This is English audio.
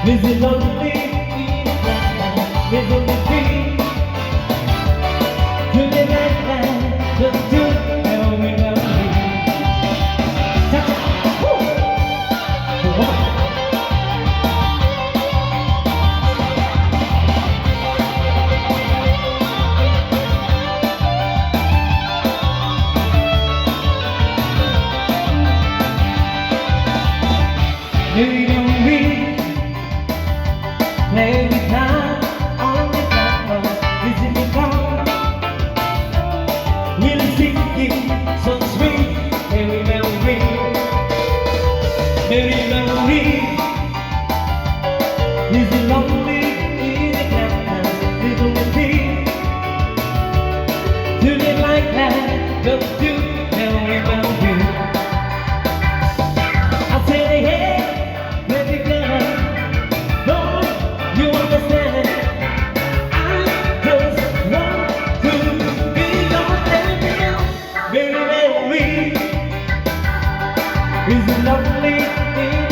Is it lonely in the night? Is it the dream? To the night light, just to tell me about me. Cha-cha, woo! Maybe don't we play guitar on the platform? Is it because we'll sing you so sweet? Maybe don't we? Maybe don't we? Is it lonely in the clubhouse? Is it the thing? Do they like that? Go to tell me about you. I say hey. Is it lonely?